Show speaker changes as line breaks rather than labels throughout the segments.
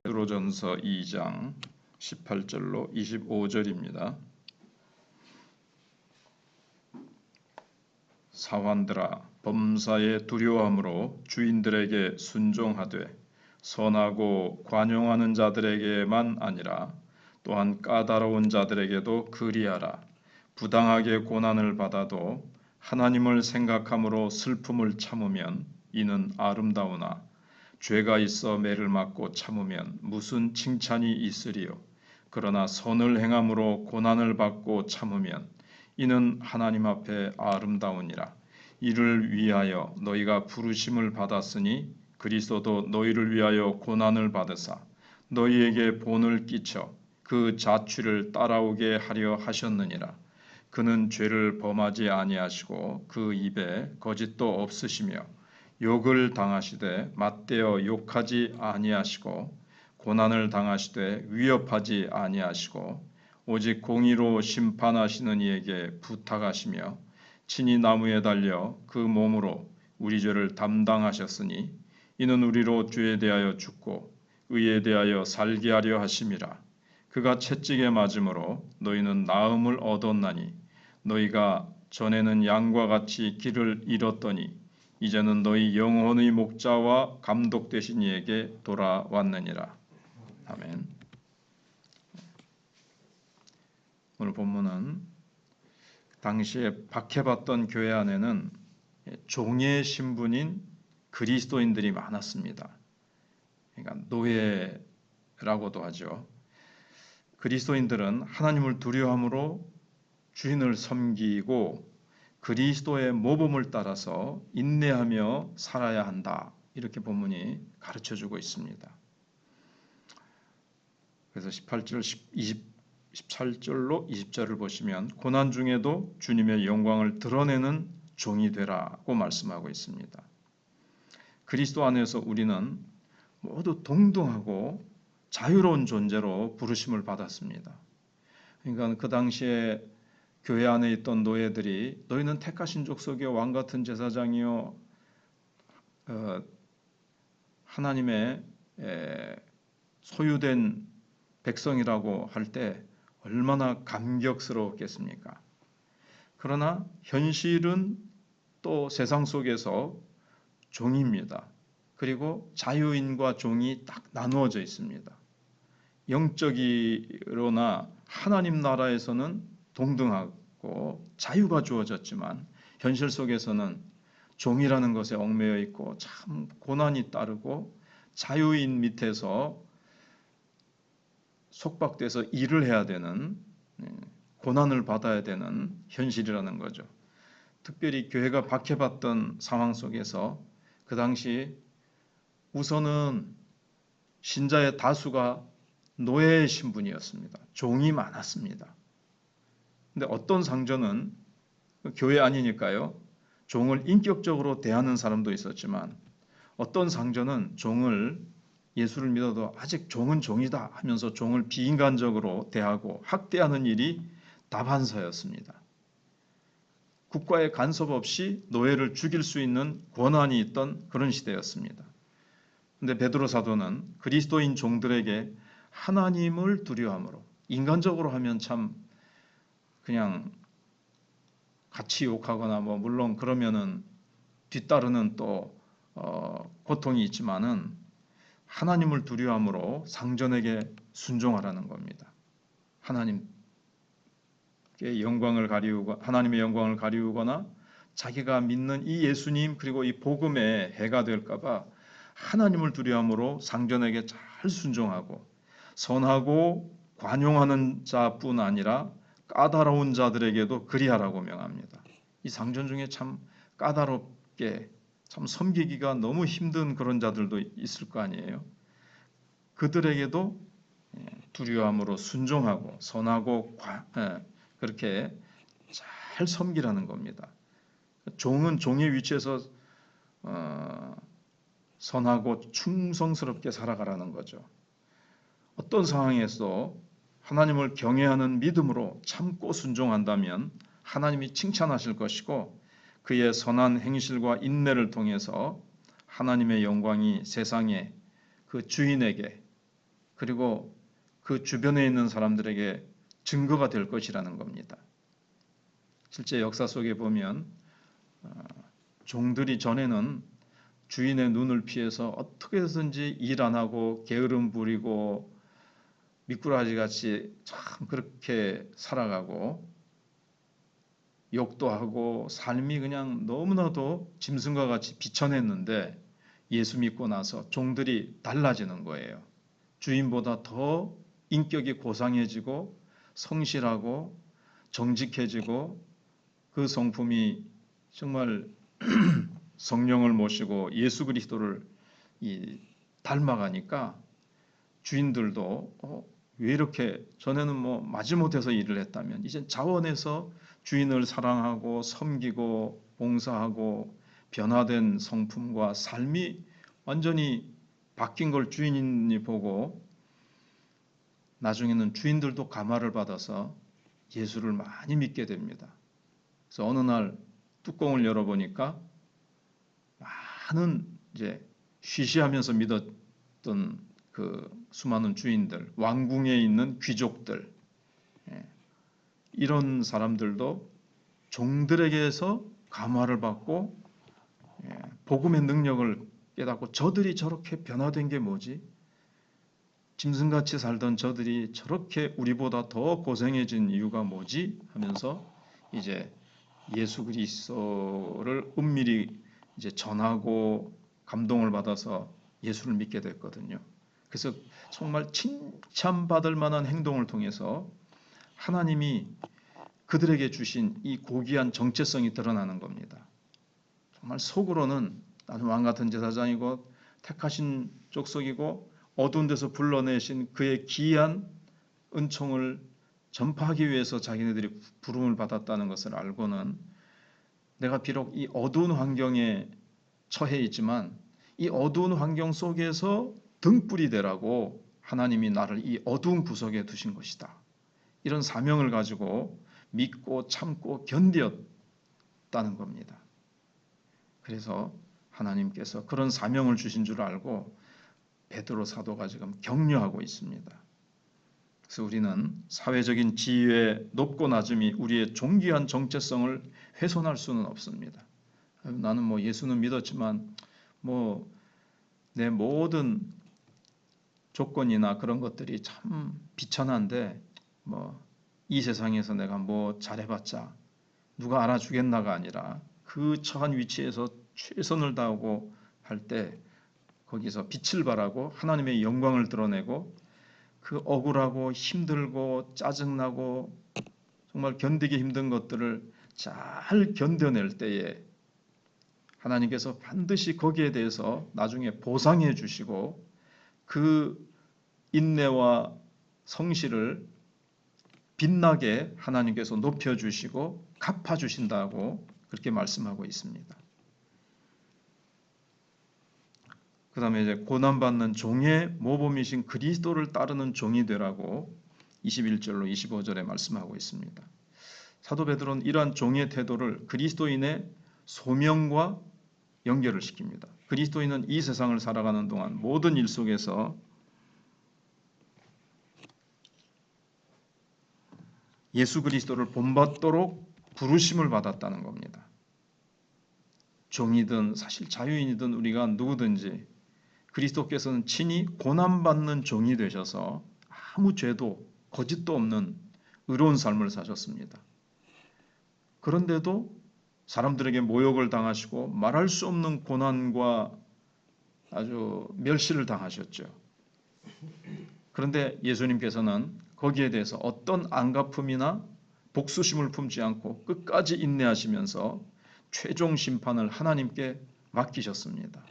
베드로전서 2장 18절로 25절입니다. 사환들아, 범사에 두려워함으로 주인들에게 순종하되 선하고 관용하는 자들에게만 아니라 또한 까다로운 자들에게도 그리하라. 부당하게 고난을 받아도 하나님을 생각함으로 슬픔을 참으면 이는 아름다우나 죄가 있어 매를 맞고 참으면 무슨 칭찬이 있으리요. 그러나 선을 행함으로 고난을 받고 참으면 이는 하나님 앞에 아름다우니라. 이를 위하여 너희가 부르심을 받았으니 그리스도도 너희를 위하여 고난을 받으사 너희에게 본을 끼쳐 그 자취를 따라오게 하려 하셨느니라. 그는 죄를 범하지 아니하시고 그 입에 거짓도 없으시며 욕을 당하시되 맞대어 욕하지 아니하시고 고난을 당하시되 위협하지 아니하시고 오직 공의로 심판하시는 이에게 부탁하시며 친히 나무에 달려 그 몸으로 우리 죄를 담당하셨으니 이는 우리로 죄에 대하여 죽고 의에 대하여 살게 하려 하심이라. 그가 채찍에 맞음으로 너희는 나음을 얻었나니 너희가 전에는 양과 같이 길을 잃었더니 이제는 너희 영혼의 목자와 감독 되신 이에게 돌아왔느니라. 아멘. 오늘 본문은 당시에 박해받던 교회 안에는 종의 신분인 그리스도인들이 많았습니다. 그러니까 노예라고도 하죠. 그리스도인들은 하나님을 두려워함으로 주인을 섬기고 그리스도의 모범을 따라서 인내하며 살아야 한다. 이렇게 본문이 가르쳐주고 있습니다. 그래서 17절로 20절을 보시면 고난 중에도 주님의 영광을 드러내는 종이 되라고 말씀하고 있습니다. 그리스도 안에서 우리는 모두 동등하고 자유로운 존재로 부르심을 받았습니다. 그러니까 그 당시에 교회 안에 있던 노예들이 너희는 택하신 족속이요 왕 같은 제사장이요 하나님의 소유된 백성이라고 할 때 얼마나 감격스러웠겠습니까? 그러나 현실은 또 세상 속에서 종입니다. 그리고 자유인과 종이 딱 나누어져 있습니다. 영적으로나 하나님 나라에서는 동등하고 자유가 주어졌지만 현실 속에서는 종이라는 것에 얽매여 있고 참 고난이 따르고 자유인 밑에서 속박돼서 일을 해야 되는 고난을 받아야 되는 현실이라는 거죠. 특별히 교회가 박해받던 상황 속에서 그 당시 우선은 신자의 다수가 노예의 신분이었습니다. 종이 많았습니다. 근데 어떤 상전은 교회 아니니까요. 종을 인격적으로 대하는 사람도 있었지만 어떤 상전은 종을 예수를 믿어도 아직 종은 종이다 하면서 종을 비인간적으로 대하고 학대하는 일이 다반사였습니다. 국가의 간섭 없이 노예를 죽일 수 있는 권한이 있던 그런 시대였습니다. 근데 베드로 사도는 그리스도인 종들에게 하나님을 두려워함으로 인간적으로 하면 참 그냥 같이 욕하거나 물론 그러면은 뒤따르는 또 고통이 있지만은 하나님을 두려워함으로 상전에게 순종하라는 겁니다. 하나님의 영광을 가리우거나 자기가 믿는 이 예수님 그리고 이 복음에 해가 될까봐 하나님을 두려워함으로 상전에게 잘 순종하고 선하고 관용하는 자뿐 아니라 까다로운 자들에게도 그리하라고 명합니다. 이 상전 중에 참 까다롭게 참 섬기기가 너무 힘든 그런 자들도 있을 거 아니에요. 그들에게도 두려움으로 순종하고 선하고 그렇게 잘 섬기라는 겁니다. 종은 종의 위치에서 선하고 충성스럽게 살아가라는 거죠. 어떤 상황에서 하나님을 경외하는 믿음으로 참고 순종한다면 하나님이 칭찬하실 것이고 그의 선한 행실과 인내를 통해서 하나님의 영광이 세상에 그 주인에게 그리고 그 주변에 있는 사람들에게 증거가 될 것이라는 겁니다. 실제 역사 속에 보면 종들이 전에는 주인의 눈을 피해서 어떻게 해서든지 일 안 하고 게으름 부리고 미꾸라지 같이 참 그렇게 살아가고 욕도 하고 삶이 그냥 너무나도 짐승과 같이 비천했는데 예수 믿고 나서 종들이 달라지는 거예요. 주인보다 더 인격이 고상해지고 성실하고 정직해지고 그 성품이 정말 성령을 모시고 예수 그리스도를 닮아가니까 주인들도 왜 이렇게 전에는 뭐 마지못해서 일을 했다면 이제 자원해서 주인을 사랑하고 섬기고 봉사하고 변화된 성품과 삶이 완전히 바뀐 걸 주인이 보고 나중에는 주인들도 감화를 받아서 예수를 많이 믿게 됩니다. 그래서 어느 날 뚜껑을 열어보니까 많은 이제 쉬쉬하면서 믿었던 그 수많은 주인들, 왕궁에 있는 귀족들, 이런 사람들도 종들에게서 감화를 받고 복음의 능력을 깨닫고 저들이 저렇게 변화된 게 뭐지? 짐승같이 살던 저들이 저렇게 우리보다 더 고생해진 이유가 뭐지? 하면서 이제 예수 그리스도를 은밀히 이제 전하고 감동을 받아서 예수를 믿게 됐거든요. 그래서 정말 칭찬받을 만한 행동을 통해서 하나님이 그들에게 주신 이 고귀한 정체성이 드러나는 겁니다. 정말 속으로는 나는 왕 같은 제사장이고 택하신 족속이고 어두운 데서 불러내신 그의 기이한 은총을 전파하기 위해서 자기네들이 부름을 받았다는 것을 알고는 내가 비록 이 어두운 환경에 처해 있지만 이 어두운 환경 속에서 등불이 되라고 하나님이 나를 이 어두운 구석에 두신 것이다. 이런 사명을 가지고 믿고 참고 견디었다는 겁니다. 그래서 하나님께서 그런 사명을 주신 줄 알고 베드로 사도가 지금 격려하고 있습니다. 그래서 우리는 사회적인 지위의 높고 낮음이 우리의 존귀한 정체성을 훼손할 수는 없습니다. 나는 뭐 예수는 믿었지만 뭐 내 모든 조건이나 그런 것들이 참 비천한데 뭐 이 세상에서 내가 뭐 잘해봤자 누가 알아주겠나가 아니라 그 처한 위치에서 최선을 다하고 할 때 거기서 빛을 발하고 하나님의 영광을 드러내고 그 억울하고 힘들고 짜증나고 정말 견디기 힘든 것들을 잘 견뎌낼 때에 하나님께서 반드시 거기에 대해서 나중에 보상해 주시고 그 인내와 성실을 빛나게 하나님께서 높여주시고 갚아주신다고 그렇게 말씀하고 있습니다. 그 다음에 이제 고난받는 종의 모범이신 그리스도를 따르는 종이 되라고 21절로 25절에 말씀하고 있습니다. 사도 베드로는 이러한 종의 태도를 그리스도인의 소명과 연결을 시킵니다. 그리스도인은 이 세상을 살아가는 동안 모든 일 속에서 예수 그리스도를 본받도록 부르심을 받았다는 겁니다. 종이든 사실 자유인이든 우리가 누구든지 그리스도께서는 친히 고난받는 종이 되셔서 아무 죄도 거짓도 없는 의로운 삶을 사셨습니다. 그런데도 사람들에게 모욕을 당하시고 말할 수 없는 고난과 아주 멸시를 당하셨죠. 그런데 예수님께서는 거기에 대해서 어떤 안갚음이나 복수심을 품지 않고 끝까지 인내하시면서 최종 심판을 하나님께 맡기셨습니다.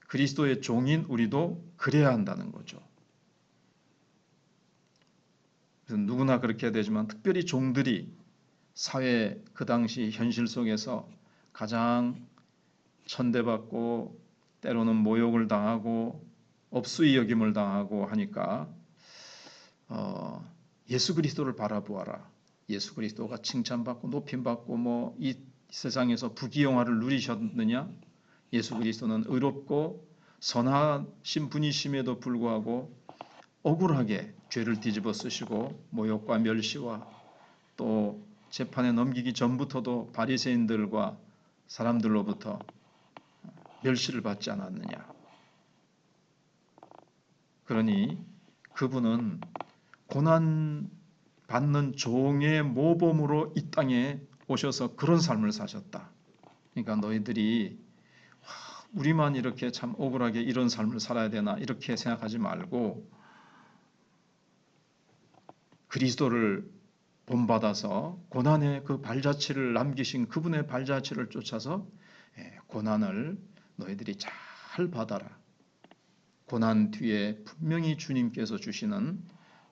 그리스도의 종인 우리도 그래야 한다는 거죠. 그래서 누구나 그렇게 되지만 특별히 종들이 사회 그 당시 현실 속에서 가장 천대받고 때로는 모욕을 당하고 업수이 여김을 당하고 하니까 예수 그리스도를 바라보아라. 예수 그리스도가 칭찬받고 높임받고 뭐 이 세상에서 부귀영화를 누리셨느냐? 예수 그리스도는 의롭고 선하신 분이심에도 불구하고 억울하게 죄를 뒤집어 쓰시고 모욕과 멸시와 또 재판에 넘기기 전부터도 바리새인들과 사람들로부터 멸시를 받지 않았느냐. 그러니 그분은 고난 받는 종의 모범으로 이 땅에 오셔서 그런 삶을 사셨다. 그러니까 너희들이 우리만 이렇게 참 억울하게 이런 삶을 살아야 되나 이렇게 생각하지 말고 그리스도를 본받아서 고난의 그 발자취를 남기신 그분의 발자취를 쫓아서 고난을 너희들이 잘 받아라. 고난 뒤에 분명히 주님께서 주시는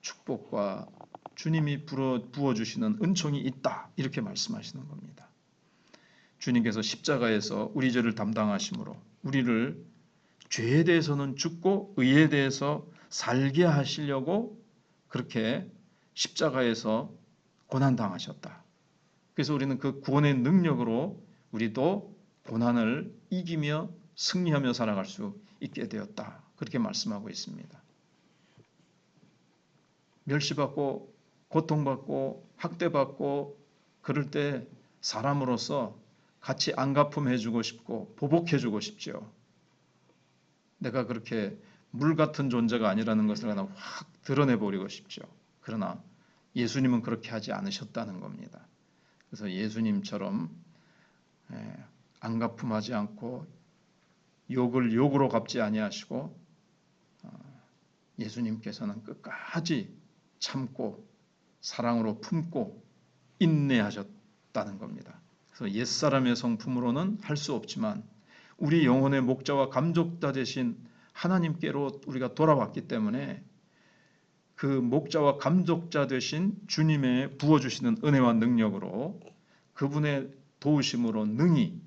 축복과 주님이 부어주시는 은총이 있다. 이렇게 말씀하시는 겁니다. 주님께서 십자가에서 우리 죄를 담당하심으로 우리를 죄에 대해서는 죽고 의에 대해서 살게 하시려고 그렇게 십자가에서 고난당하셨다. 그래서 우리는 그 구원의 능력으로 우리도 고난을 이기며 승리하며 살아갈 수 있게 되었다. 그렇게 말씀하고 있습니다. 멸시받고 고통받고 학대받고 그럴 때 사람으로서 같이 안갚음해주고 싶고 보복해주고 싶죠. 내가 그렇게 물 같은 존재가 아니라는 것을 하나 확 드러내버리고 싶죠. 그러나 예수님은 그렇게 하지 않으셨다는 겁니다. 그래서 예수님처럼 안갚음하지 않고 욕을 욕으로 갚지 아니하시고 예수님께서는 끝까지 참고 사랑으로 품고 인내하셨다는 겁니다. 그래서 옛사람의 성품으로는 할 수 없지만 우리 영혼의 목자와 감독자 되신 하나님께로 우리가 돌아왔기 때문에 그 목자와 감독자 되신 주님의 부어주시는 은혜와 능력으로 그분의 도우심으로 능히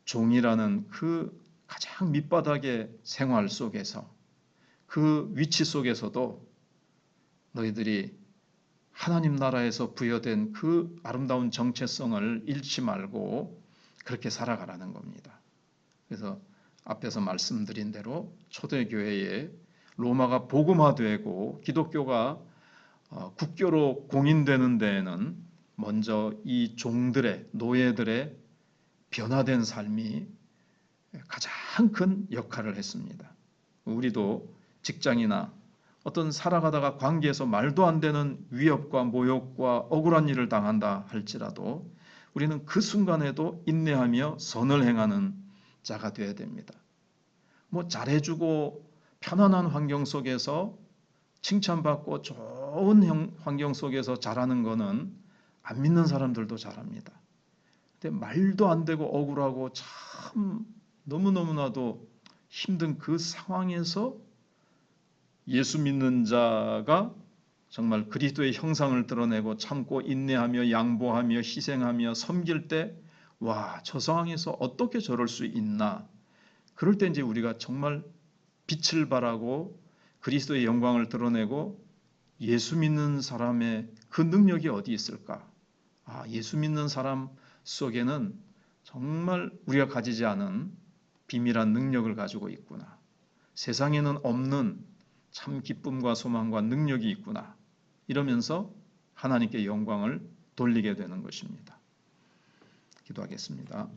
종이라는 그 가장 밑바닥의 생활 속에서 그 위치 속에서도 너희들이 하나님 나라에서 부여된 그 아름다운 정체성을 잃지 말고 그렇게 살아가라는 겁니다. 그래서 앞에서 말씀드린 대로 초대교회에 로마가 복음화되고 기독교가 국교로 공인되는 데에는 먼저 이 종들의 노예들의 변화된 삶이 가장 큰 역할을 했습니다. 우리도 직장이나 어떤 살아가다가 관계에서 말도 안 되는 위협과 모욕과 억울한 일을 당한다 할지라도 우리는 그 순간에도 인내하며 선을 행하는 자가 되어야 됩니다. 뭐 잘해주고 편안한 환경 속에서 칭찬받고 좋은 환경 속에서 잘하는 거는 안 믿는 사람들도 잘합니다. 근데 말도 안 되고 억울하고 참 너무너무나도 힘든 그 상황에서 예수 믿는 자가 정말 그리스도의 형상을 드러내고 참고 인내하며 양보하며 희생하며 섬길 때 와, 저 상황에서 어떻게 저럴 수 있나? 그럴 때 이제 우리가 정말 빛을 발하고 그리스도의 영광을 드러내고 예수 믿는 사람의 그 능력이 어디 있을까? 아, 예수 믿는 사람 속에는 정말 우리가 가지지 않은 비밀한 능력을 가지고 있구나. 세상에는 없는 참 기쁨과 소망과 능력이 있구나. 이러면서 하나님께 영광을 돌리게 되는 것입니다. 기도하겠습니다.